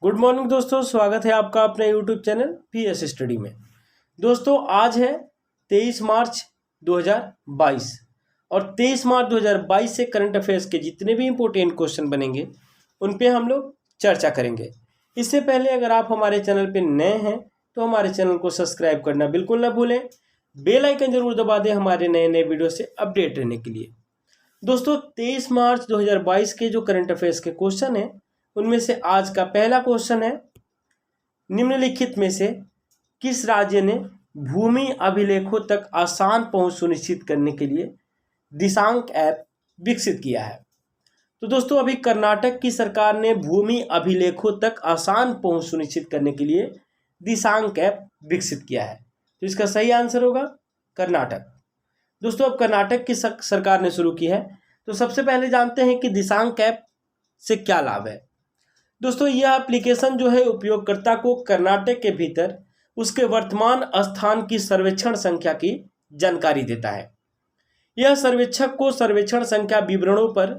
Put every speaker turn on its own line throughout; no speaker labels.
Good morning दोस्तों, स्वागत है आपका अपने यूट्यूब चैनल PS स्टडी में। दोस्तों आज है 23 मार्च 2022 और 23 मार्च 2022 से करंट अफेयर्स के जितने भी इंपॉर्टेंट क्वेश्चन बनेंगे उन पे हम लोग चर्चा करेंगे। इससे पहले अगर आप हमारे चैनल पे नए हैं तो हमारे चैनल को सब्सक्राइब करना बिल्कुल ना भूलें, बेल आइकन जरूर दबा दें हमारे नए नए वीडियो से अपडेट रहने के लिए। दोस्तों 23 मार्च 2022 के जो करंट अफेयर्स के क्वेश्चन हैं उनमें से आज का पहला क्वेश्चन है, निम्नलिखित में से किस राज्य ने भूमि अभिलेखों तक आसान पहुंच सुनिश्चित करने के लिए दिशांक ऐप विकसित किया है। तो दोस्तों अभी कर्नाटक की सरकार ने भूमि अभिलेखों तक आसान पहुंच सुनिश्चित करने के लिए दिशांक ऐप विकसित किया है। तो इसका सही आंसर होगा कर्नाटक। दोस्तों अब कर्नाटक की सरकार ने शुरू की है, तो सबसे पहले जानते हैं कि दिशांक ऐप से क्या लाभ है। दोस्तों यह एप्लीकेशन जो है उपयोगकर्ता को कर्नाटक के भीतर उसके वर्तमान स्थान की सर्वेक्षण संख्या की जानकारी देता है। यह सर्वेक्षक को सर्वेक्षण संख्या विवरणों पर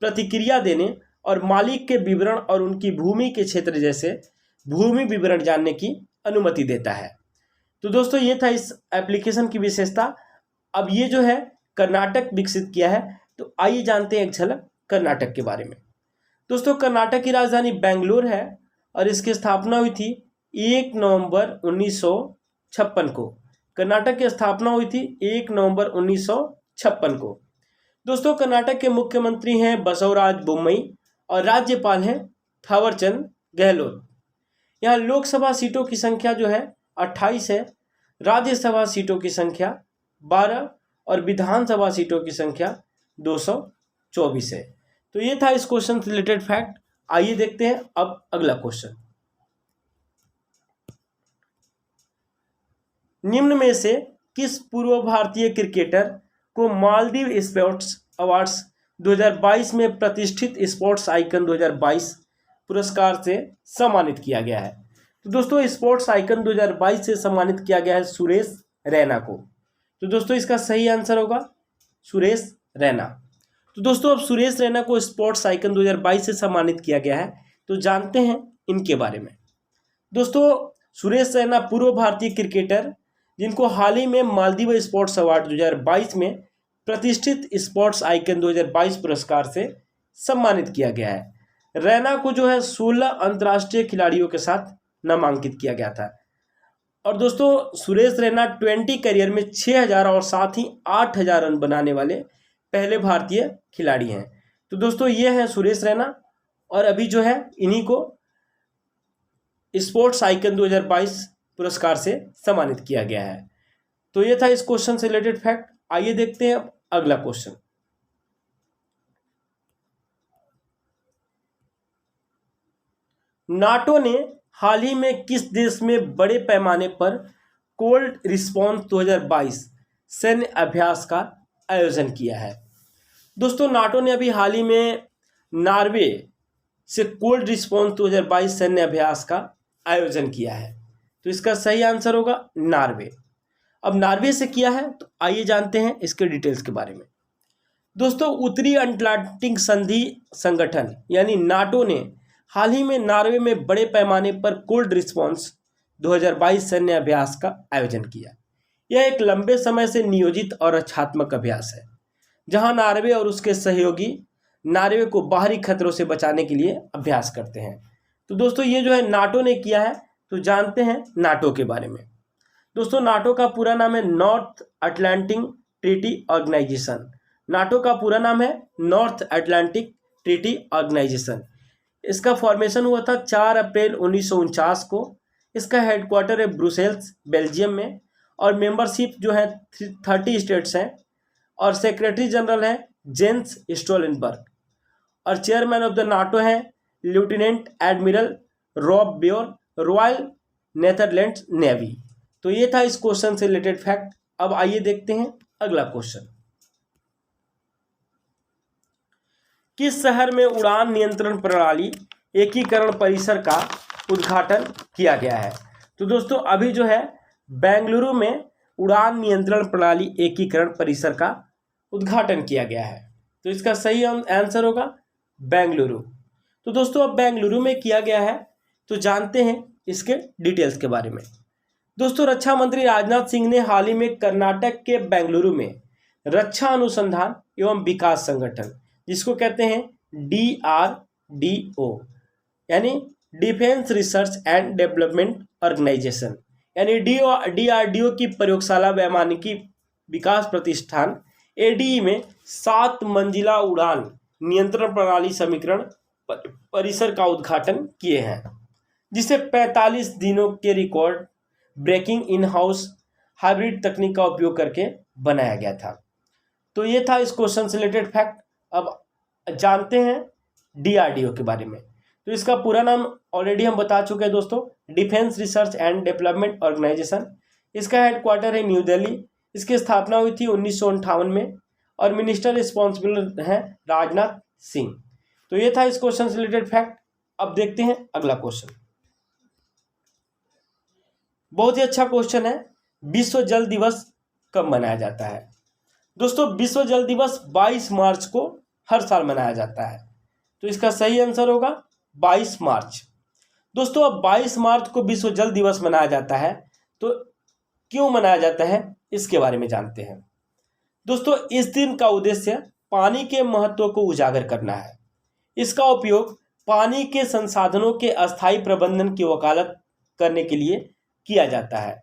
प्रतिक्रिया देने और मालिक के विवरण और उनकी भूमि के क्षेत्र जैसे भूमि विवरण जानने की अनुमति देता है। तो दोस्तों ये था इस एप्लीकेशन की विशेषता। अब ये जो है कर्नाटक विकसित किया है, तो आइए जानते हैं एक झलक कर्नाटक के बारे में। दोस्तों कर्नाटक की राजधानी बेंगलुरु है और इसकी स्थापना हुई थी 1 नवंबर 1956 को। कर्नाटक की स्थापना हुई थी 1 नवंबर 1956 को। दोस्तों कर्नाटक के मुख्यमंत्री हैं बसवराज बोम्मई और राज्यपाल हैं थावरचंद गहलोत। यहाँ लोकसभा सीटों की संख्या जो है 28 है, राज्यसभा सीटों की संख्या 12 और विधानसभा सीटों की संख्या 224 है। तो ये था इस क्वेश्चन से रिलेटेड फैक्ट। आइए देखते हैं अब अगला क्वेश्चन। निम्न में से किस पूर्व भारतीय क्रिकेटर को मालदीव स्पोर्ट्स अवार्ड्स 2022 में प्रतिष्ठित स्पोर्ट्स आइकन 2022 पुरस्कार से सम्मानित किया गया है। तो दोस्तों स्पोर्ट्स आइकन 2022 से सम्मानित किया गया है सुरेश रैना को। तो दोस्तों इसका सही आंसर होगा सुरेश रैना। तो दोस्तों अब सुरेश रैना को स्पोर्ट्स आइकन 2022 से सम्मानित किया गया है, तो जानते हैं इनके बारे में। दोस्तों सुरेश रैना पूर्व भारतीय क्रिकेटर जिनको हाल ही में मालदीव स्पोर्ट्स अवार्ड 2022 में प्रतिष्ठित स्पोर्ट्स आइकन 2022 पुरस्कार से सम्मानित किया गया है। रैना को जो है 16 अंतर्राष्ट्रीय खिलाड़ियों के साथ नामांकित किया गया था। और दोस्तों सुरेश रैना 20 करियर में 6000 और साथ ही 8000 रन बनाने वाले पहले भारतीय खिलाड़ी हैं। तो दोस्तों ये हैं सुरेश रैना और अभी जो है इन्हीं को स्पोर्ट्स आइकन 2022 पुरस्कार से सम्मानित किया गया है। तो ये था इस क्वेश्चन से रिलेटेड फैक्ट। आइए देखते हैं अब अगला क्वेश्चन। नाटो ने हाल ही में किस देश में बड़े पैमाने पर कोल्ड रिस्पॉन्स 2022 सैन्य अभ्यास का आयोजन किया है। दोस्तों नाटो ने अभी हाल ही में नॉर्वे से कोल्ड रिस्पॉन्स 2022 सैन्य अभ्यास का आयोजन किया है। तो इसका सही आंसर होगा नॉर्वे। अब नॉर्वे से किया है, तो आइए जानते हैं इसके डिटेल्स के बारे में। दोस्तों उत्तरी अटलांटिक संधि संगठन यानी नाटो ने हाल ही में नॉर्वे में बड़े पैमाने पर कोल्ड रिस्पॉन्स 2022 सैन्य अभ्यास का आयोजन किया। यह एक लंबे समय से नियोजित और रक्षात्मक अभ्यास है जहां नॉर्वे और उसके सहयोगी नॉर्वे को बाहरी खतरों से बचाने के लिए अभ्यास करते हैं। तो दोस्तों ये जो है नाटो ने किया है, तो जानते हैं नाटो के बारे में। दोस्तों नाटो का पूरा नाम है North Atlantic Treaty Organization. NATO का पूरा नाम है नॉर्थ अटलांटिक ट्रीटी ऑर्गेनाइजेशन। इसका फॉर्मेशन हुआ था 4 अप्रैल 1949 को। इसका हेडक्वार्टर है ब्रुसेल्स बेल्जियम में और मेंबरशिप जो है 30 स्टेट्स हैं और सेक्रेटरी जनरल है जेंस स्टोलनबर्ग और चेयरमैन ऑफ द नाटो है lieutenant admiral Rob Bauer, Royal Netherlands Navy. तो ये था इस क्वेश्चन से रिलेटेड फैक्ट। अब आइए देखते हैं अगला क्वेश्चन। किस शहर में उड़ान नियंत्रण प्रणाली एकीकरण परिसर का उद्घाटन किया गया है। तो दोस्तों अभी जो है बेंगलुरु में उड़ान नियंत्रण प्रणाली एकीकरण परिसर का उद्घाटन किया गया है। तो इसका सही आंसर होगा बेंगलुरु। तो दोस्तों अब बेंगलुरु में किया गया है तो जानते हैं इसके डिटेल्स के बारे में। दोस्तों, रक्षा मंत्री राजनाथ सिंह ने हाल ही में कर्नाटक के बेंगलुरु में रक्षा अनुसंधान एवं विकास संगठन, जिसको कहते हैं DRDO, यानी Defence Research and Development Organisation, यानी DRDO की प्रयोगशाला वैमानिकी विकास प्रतिष्ठान ADE में 7 मंजिला उड़ान नियंत्रण प्रणाली समीकरण परिसर का उद्घाटन किए हैं, जिसे 45 दिनों के record breaking in house hybrid तकनीक का उपयोग करके बनाया गया था। तो ये था इस क्वेश्चन से रिलेटेड फैक्ट। अब जानते हैं DRDO के बारे में। तो इसका पूरा नाम ऑलरेडी हम बता चुके हैं दोस्तों, Defence Research and Development Organisation. इसका हेडक्वार्टर है न्यू दिल्ली। इसकी स्थापना हुई थी 1958 में और मिनिस्टर रिस्पॉन्सिबल हैं राजनाथ सिंह। तो ये था इस क्वेश्चन से रिलेटेड फैक्ट। अब देखते हैं अगला क्वेश्चन। बहुत ही अच्छा क्वेश्चन है, विश्व जल दिवस कब मनाया जाता है? दोस्तों, विश्व जल दिवस 22 मार्च को हर साल मनाया जाता है। तो इसका सही आंसर होगा 22 मार्च। दोस्तों, अब 22 मार्च को विश्व जल दिवस मनाया जाता है, तो क्यों मनाया जाता है इसके बारे में जानते हैं। दोस्तों, इस दिन का उद्देश्य पानी के महत्व को उजागर करना है। इसका उपयोग पानी के संसाधनों के अस्थायी प्रबंधन की वकालत करने के लिए किया जाता है।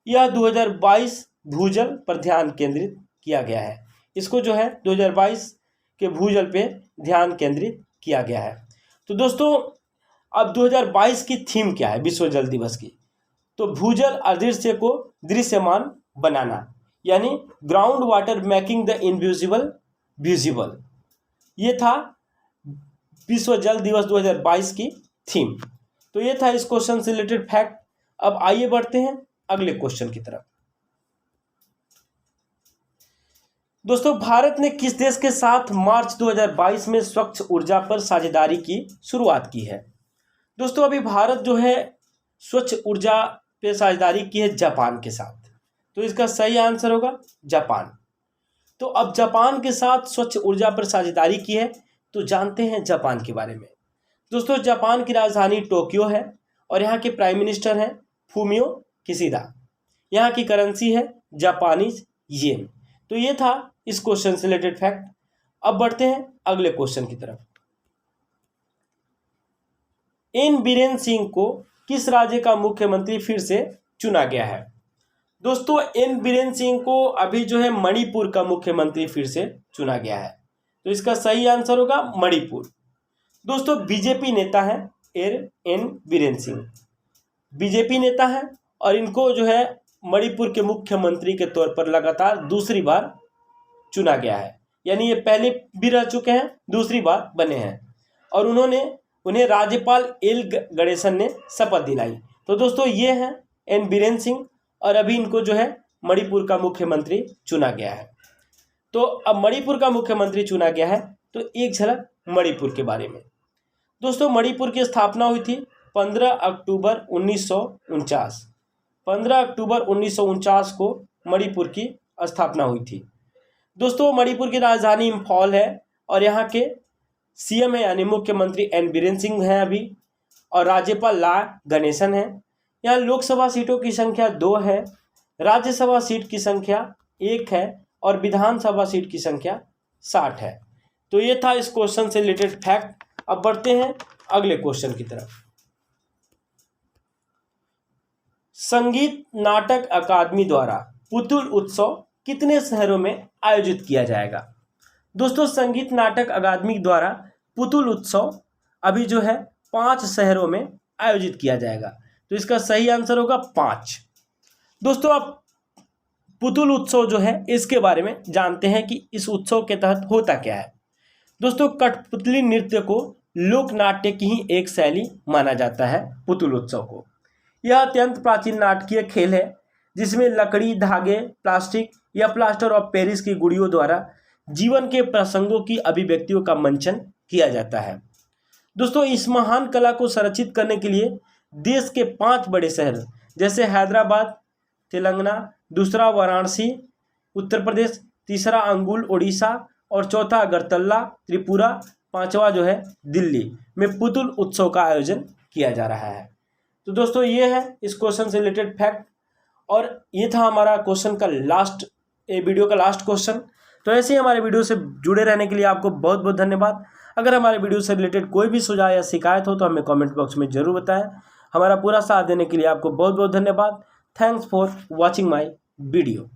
यह 2022 भूजल पर ध्यान केंद्रित किया गया है। इसको जो है 2022 के भूजल पे ध्यान केंद्रित किया गया है। तो दोस्तों, अब 2022 की थीम क्या है विश्व जल दिवस की? तो भूजल अदृश्य को दृश्यमान बनाना, यानी ground water making the invisible visible. ये था विश्व जल दिवस 2022 की थीम। तो ये था इस क्वेश्चन से रिलेटेड फैक्ट। अब आइए बढ़ते हैं अगले क्वेश्चन की तरफ। दोस्तों, भारत ने किस देश के साथ मार्च 2022 में स्वच्छ ऊर्जा पर साझेदारी की शुरुआत की है? दोस्तों, अभी भारत जो है स्वच्छ ऊर्जा पे साझेदारी की है जापान के साथ। तो इसका सही आंसर होगा जापान। तो अब जापान के साथ स्वच्छ ऊर्जा पर साझेदारी की है, तो जानते हैं जापान के बारे में। दोस्तों, जापान की राजधानी टोक्यो है और यहाँ के प्राइम मिनिस्टर हैं फूमियो किशिदा। यहाँ की करेंसी है जापानीज येन। तो ये था इस क्वेश्चन से रिलेटेड फैक्ट। अब बढ़ते हैं अगले क्वेश्चन की तरफ। एन बीरेन सिंह को किस राज्य का मुख्यमंत्री फिर से चुना गया है? दोस्तों, एन बीरेन सिंह को अभी जो है मणिपुर का मुख्यमंत्री फिर से चुना गया है। तो इसका सही आंसर होगा मणिपुर। दोस्तों, बीजेपी नेता है एन बीरेन सिंह, बीजेपी नेता है और इनको जो है मणिपुर के मुख्यमंत्री के तौर पर लगातार दूसरी बार चुना गया है। यानी ये पहले भी रह चुके हैं, दूसरी बार बने हैं और उन्हें राज्यपाल एल गणेशन ने शपथ दिलाई। तो दोस्तों, ये हैं एन बीरेन सिंह और अभी इनको जो है मणिपुर का मुख्यमंत्री चुना गया है। तो अब मणिपुर का मुख्यमंत्री चुना गया है, तो एक झलक मणिपुर के बारे में। दोस्तों, मणिपुर की स्थापना हुई थी 15 अक्टूबर 1949। 15 अक्टूबर 1949 को मणिपुर की स्थापना हुई थी। दोस्तों, मणिपुर की राजधानी इम्फॉल है और यहाँ के CM है यानी मुख्यमंत्री एन बीरेन सिंह हैं अभी, और राज्यपाल ला गणेशन हैं। यहाँ लोकसभा सीटों की संख्या 2 है, राज्यसभा सीट की संख्या 1 है और विधानसभा सीट की संख्या 60 है। तो ये था इस क्वेश्चन से रिलेटेड फैक्ट। अब बढ़ते हैं अगले क्वेश्चन की तरफ। संगीत नाटक अकादमी द्वारा पुतुल उत्सव कितने शहरों में आयोजित किया जाएगा? दोस्तों, संगीत नाटक अकादमी द्वारा पुतुल उत्सव अभी जो है 5 शहरों में आयोजित किया जाएगा। तो इसका सही आंसर होगा 5। दोस्तों, अब पुतुल उत्सव जो है इसके बारे में जानते हैं कि इस उत्सव के तहत होता क्या है। दोस्तों, कठपुतली नृत्य को लोक नाट्य की ही एक शैली माना जाता है पुतुल उत्सव को। यह अत्यंत प्राचीन नाटकीय खेल है जिसमें लकड़ी, धागे, प्लास्टिक या प्लास्टर ऑफ पेरिस की गुड़ियों द्वारा जीवन के प्रसंगों की अभिव्यक्तियों का मंचन किया जाता है। दोस्तों, इस महान कला को संरक्षित करने के लिए देश के 5 बड़े शहर जैसे हैदराबाद तेलंगाना, दूसरा वाराणसी उत्तर प्रदेश, तीसरा अंगुल ओडिशा और चौथा अगरतला त्रिपुरा, 5वां जो है दिल्ली में पुतुल उत्सव का आयोजन किया जा रहा है। तो दोस्तों ये है इस क्वेश्चन से रिलेटेड फैक्ट, और ये था हमारा क्वेश्चन का लास्ट, वीडियो का लास्ट क्वेश्चन। तो ऐसे ही हमारे वीडियो से जुड़े रहने के लिए आपको बहुत बहुत धन्यवाद। अगर हमारे वीडियो से रिलेटेड कोई भी सुझाव या शिकायत हो तो हमें कमेंट बॉक्स में ज़रूर बताएं। हमारा पूरा साथ देने के लिए आपको बहुत बहुत धन्यवाद। Thanks for watching my video.